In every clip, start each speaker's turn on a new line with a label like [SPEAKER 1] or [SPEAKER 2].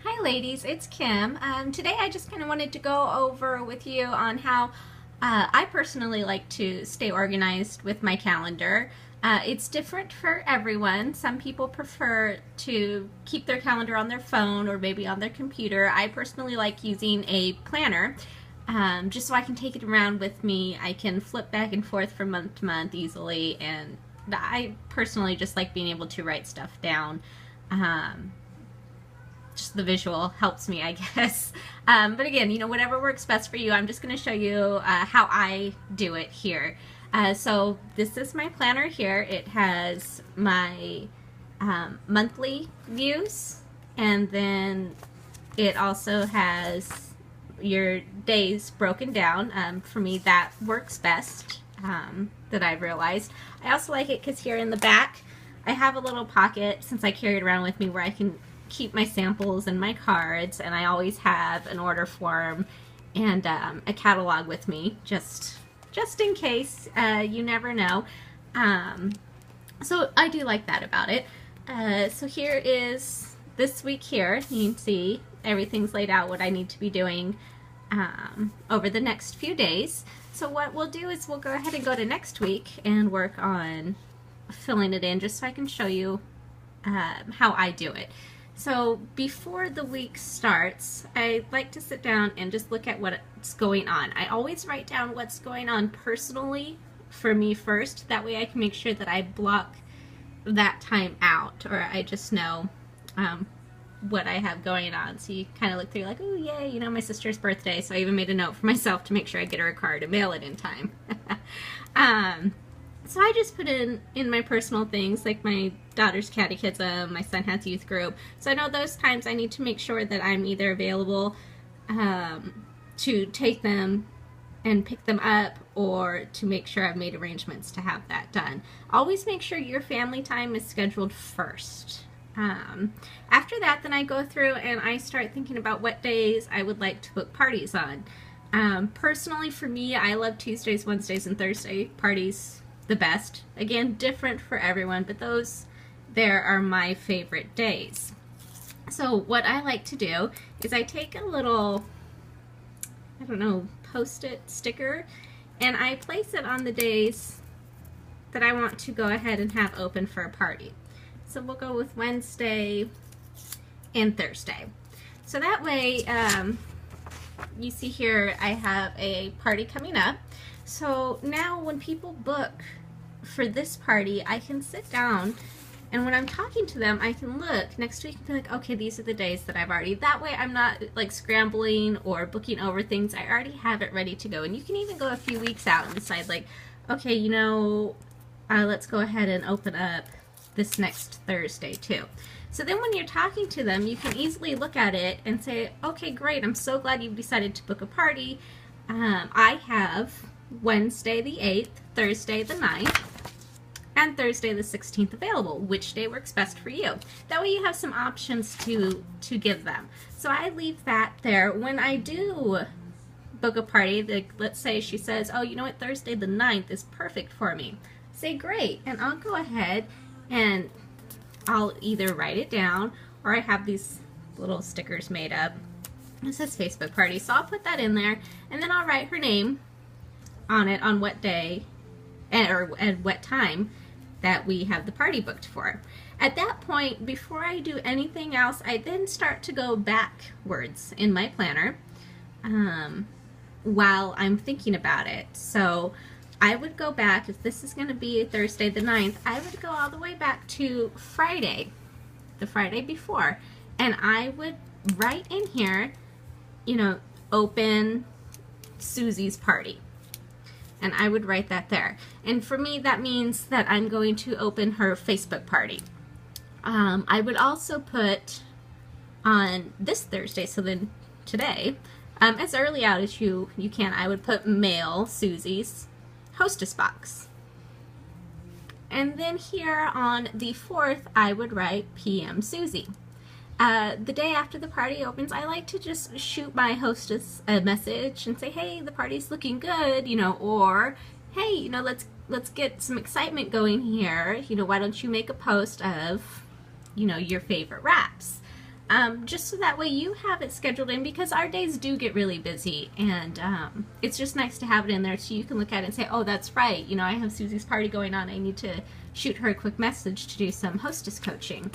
[SPEAKER 1] Hi ladies, it's Kim. Today I just kind of wanted to go over with you on how I personally like to stay organized with my calendar. It's different for everyone. Some people prefer to keep their calendar on their phone or maybe on their computer. I personally like using a planner just so I can take it around with me. I can flip back and forth from month to month easily, and I personally just like being able to write stuff down. Just the visual helps me, I guess. But again, whatever works best for you. I'm just going to show you how I do it here. So this is my planner here. It has my monthly views, and then it also has your days broken down. For me, that works best, that I've realized. I also like it because here in the back, I have a little pocket, since I carry it around with me, where I can keep my samples and my cards, and I always have an order form and a catalog with me, just in case. You never know. So I do like that about it. So here is this week here. You can see everything's laid out, what I need to be doing over the next few days. So what we'll do is we'll go ahead and go to next week and work on filling it in, just so I can show you how I do it. So before the week starts, I like to sit down and just look at what's going on. I always write down what's going on personally for me first. That way I can make sure that I block that time out, or I just know what I have going on. So you kind of look through like, oh yay, my sister's birthday. So I even made a note for myself to make sure I get her a card and mail it in time. So I just put in my personal things, like my daughter's catechism, my son has youth group. So I know those times I need to make sure that I'm either available to take them and pick them up, or to make sure I've made arrangements to have that done. Always make sure your family time is scheduled first. After that, then I go through and I start thinking about what days I would like to book parties on. Personally, for me, I love Tuesdays, Wednesdays, and Thursday parties the best. Again, different for everyone, but those there are my favorite days. So what I like to do is I take a little, I don't know, post-it sticker, and I place it on the days that I want to go ahead and have open for a party. So we'll go with Wednesday and Thursday. So that way, you see here I have a party coming up. So now when people book for this party, I can sit down, and when I'm talking to them, I can look next week and be like, okay, these are the days that I've already, that way I'm not like scrambling or booking over things. I already have it ready to go. And you can even go a few weeks out and decide like, okay, let's go ahead and open up this next Thursday too. So then when you're talking to them, you can easily look at it and say, okay, great, I'm so glad you've decided to book a party. I have Wednesday the 8th, Thursday the 9th, and Thursday the 16th available. Which day works best for you? That way you have some options to give them. So I leave that there. When I do book a party, like let's say she says, oh, you know what, Thursday the 9th is perfect for me. Say great, and I'll go ahead and I'll either write it down, or I have these little stickers made up. It says Facebook party, so I'll put that in there, and then I'll write her name on it, on what day or at what time that we have the party booked for. At that point, before I do anything else, I then start to go backwards in my planner while I'm thinking about it. So I would go back, if this is going to be Thursday the 9th, I would go all the way back to Friday, the Friday before, and I would write in here, open Susie's party. And I would write that there. And for me, that means that I'm going to open her Facebook party. I would also put on this Thursday, so then today, as early out as you can, I would put mail Susie's hostess box. And then here on the 4th, I would write PM Susie. The day after the party opens, I like to just shoot my hostess a message and say, hey, the party's looking good, or hey, let's get some excitement going here. Why don't you make a post of, your favorite wraps? just so that way you have it scheduled in, because our days do get really busy, and it's just nice to have it in there so you can look at it and say, oh, that's right, I have Susie's party going on, I need to shoot her a quick message to do some hostess coaching.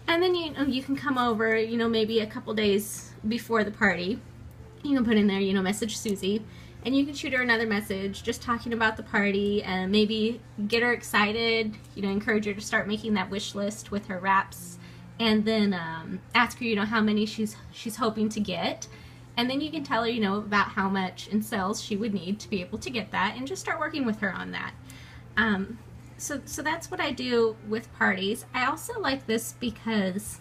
[SPEAKER 1] And then you can come over, maybe a couple days before the party. You can put in there, message Susie, and you can shoot her another message just talking about the party, and maybe get her excited, encourage her to start making that wish list with her wraps, and then ask her, how many she's hoping to get. And then you can tell her, about how much in sales she would need to be able to get that, and just start working with her on that. So that's what I do with parties. I also like this because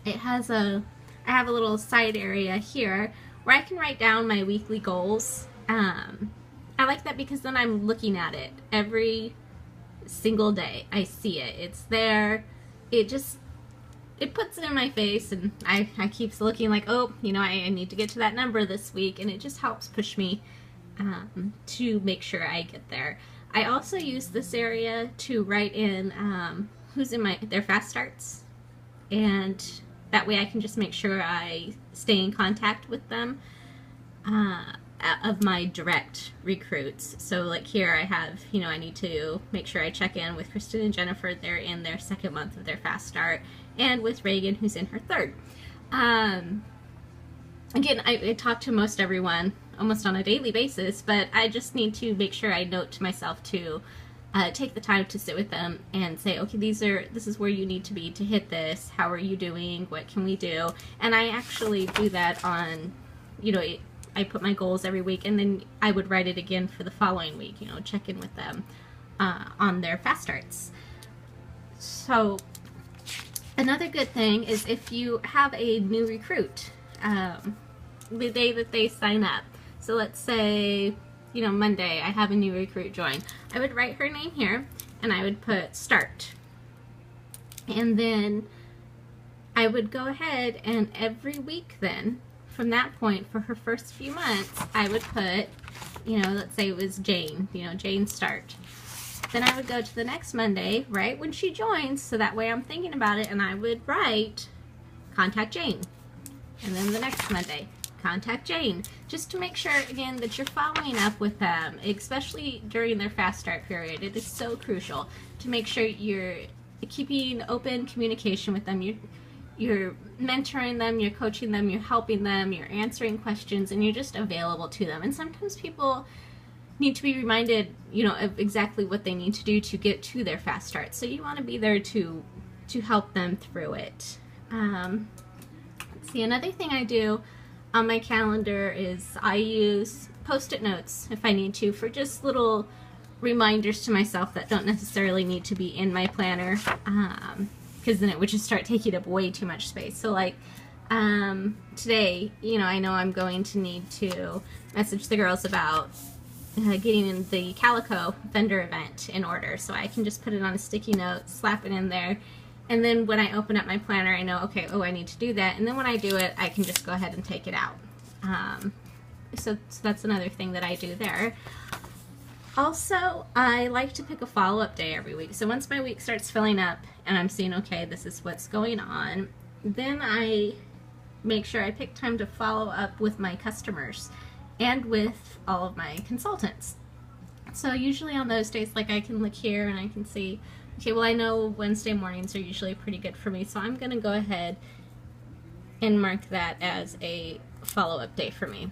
[SPEAKER 1] it has I have a little side area here where I can write down my weekly goals. I like that because then I'm looking at it every single day. I see it. It's there. It puts it in my face, and I keep looking like, oh, I need to get to that number this week, and it just helps push me to make sure I get there. I also use this area to write in who's in their fast starts, and that way I can just make sure I stay in contact with them of my direct recruits. So like here I have, I need to make sure I check in with Kristen and Jennifer. They're in their second month of their fast start, and with Reagan, who's in her third. Again, I talk to most everyone almost on a daily basis, but I just need to make sure I note to myself to take the time to sit with them and say, okay, this is where you need to be to hit this. How are you doing? What can we do? And I actually do that on, I put my goals every week, and then I would write it again for the following week, check in with them on their fast starts. So another good thing is if you have a new recruit, the day that they sign up. So let's say, Monday I have a new recruit join. I would write her name here, and I would put start. And then I would go ahead and every week then, from that point for her first few months, I would put, let's say it was Jane, Jane start. Then I would go to the next Monday, right when she joins, so that way I'm thinking about it, and I would write contact Jane. And then the next Monday, contact Jane, just to make sure, again, that you're following up with them, especially during their fast start period. It is so crucial to make sure you're keeping open communication with them. You're mentoring them, you're coaching them, you're helping them, you're answering questions, and you're just available to them. And sometimes people need to be reminded, of exactly what they need to do to get to their fast start. So you want to be there to help them through it. See, another thing I do on my calendar is I use Post-it notes if I need to, for just little reminders to myself that don't necessarily need to be in my planner, because then it would just start taking up way too much space. So like today, I know I'm going to need to message the girls about getting in the Calico vendor event in order, so I can just put it on a sticky note, slap it in there. And then when I open up my planner, I know, okay, I need to do that. And then when I do it, I can just go ahead and take it out. So that's another thing that I do there. Also, I like to pick a follow-up day every week. So once my week starts filling up and I'm seeing, okay, this is what's going on, then I make sure I pick time to follow up with my customers and with all of my consultants. So usually on those days, like I can look here and I can see, okay, well, I know Wednesday mornings are usually pretty good for me, so I'm going to go ahead and mark that as a follow-up day for me.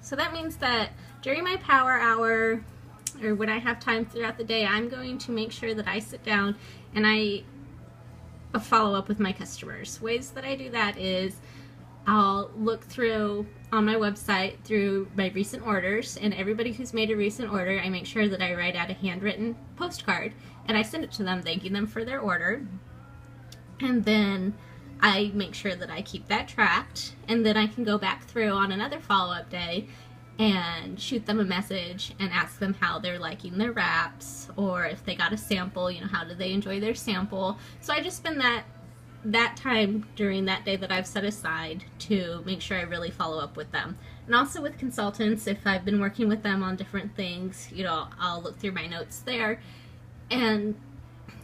[SPEAKER 1] So that means that during my power hour, or when I have time throughout the day, I'm going to make sure that I sit down and I follow up with my customers. Ways that I do that is I'll look through on my website through my recent orders, and everybody who's made a recent order, I make sure that I write out a handwritten postcard and I send it to them thanking them for their order. And then I make sure that I keep that tracked, and then I can go back through on another follow-up day and shoot them a message and ask them how they're liking their wraps, or if they got a sample, how did they enjoy their sample. So I just spend that time during that day that I've set aside to make sure I really follow up with them. And also with consultants, if I've been working with them on different things, I'll look through my notes there and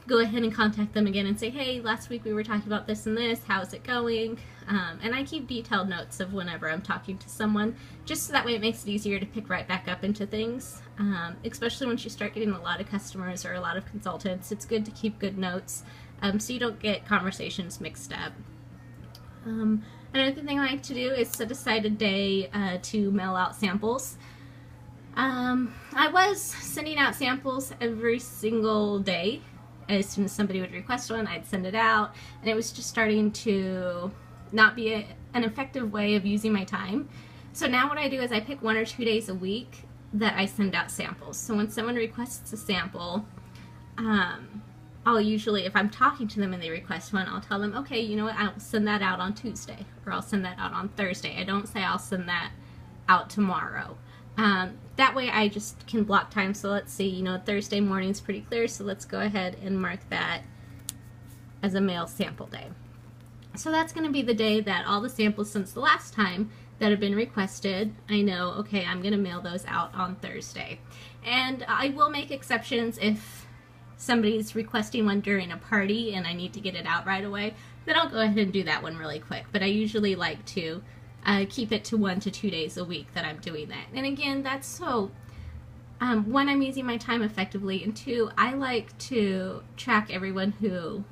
[SPEAKER 1] go ahead and contact them again and say, hey, last week we were talking about this and this, how's it going? And I keep detailed notes of whenever I'm talking to someone, just so that way it makes it easier to pick right back up into things, especially once you start getting a lot of customers or a lot of consultants. It's good to keep good notes so you don't get conversations mixed up. Another thing I like to do is set aside a day to mail out samples. I was sending out samples every single day. As soon as somebody would request one, I'd send it out, and it was just starting to not be an effective way of using my time. So now what I do is I pick 1 or 2 days a week that I send out samples. So when someone requests a sample, I'll usually, if I'm talking to them and they request one, I'll tell them, okay, you know what, I'll send that out on Tuesday, or I'll send that out on Thursday. I don't say I'll send that out tomorrow. That way I just can block time. So let's see, you know, Thursday morning's pretty clear, so let's go ahead and mark that as a mail sample day. So that's going to be the day that all the samples since the last time that have been requested, I know, okay, I'm going to mail those out on Thursday. And I will make exceptions if somebody's requesting one during a party and I need to get it out right away, then I'll go ahead and do that one really quick. But I usually like to keep it to 1 to 2 days a week that I'm doing that. And again, that's so, one, I'm using my time effectively, and 2, I like to track everyone who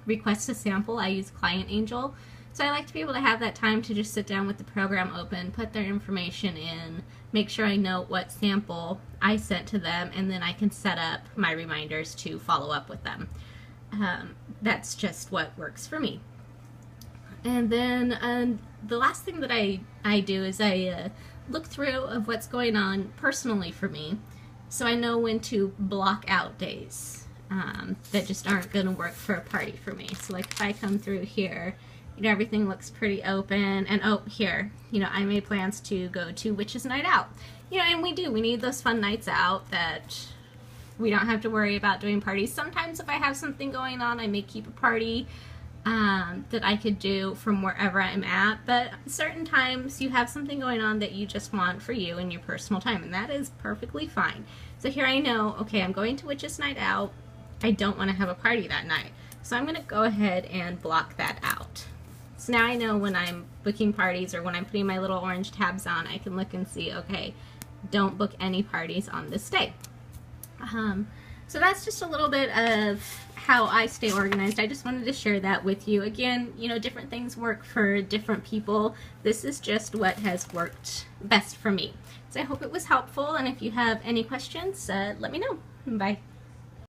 [SPEAKER 1] requests a sample. I use Client Angel, so I like to be able to have that time to just sit down with the program open, put their information in, make sure I know what sample I sent to them, and then I can set up my reminders to follow up with them. That's just what works for me. And then the last thing that I do is I look through of what's going on personally for me, so I know when to block out days that just aren't going to work for a party for me. So like if I come through here, you know, everything looks pretty open, and oh, here, you know, I made plans to go to Witches Night Out. You know, and we need those fun nights out that we don't have to worry about doing parties. Sometimes if I have something going on, I may keep a party that I could do from wherever I'm at, but certain times you have something going on that you just want for you and your personal time, and that is perfectly fine. So here I know, okay, I'm going to Witches Night Out. I don't want to have a party that night, so I'm going to go ahead and block that out. So now I know when I'm booking parties or when I'm putting my little orange tabs on, I can look and see, okay, don't book any parties on this day. So that's just a little bit of how I stay organized. I just wanted to share that with you. Again, you know, different things work for different people. This is just what has worked best for me. So I hope it was helpful, and if you have any questions, let me know. Bye.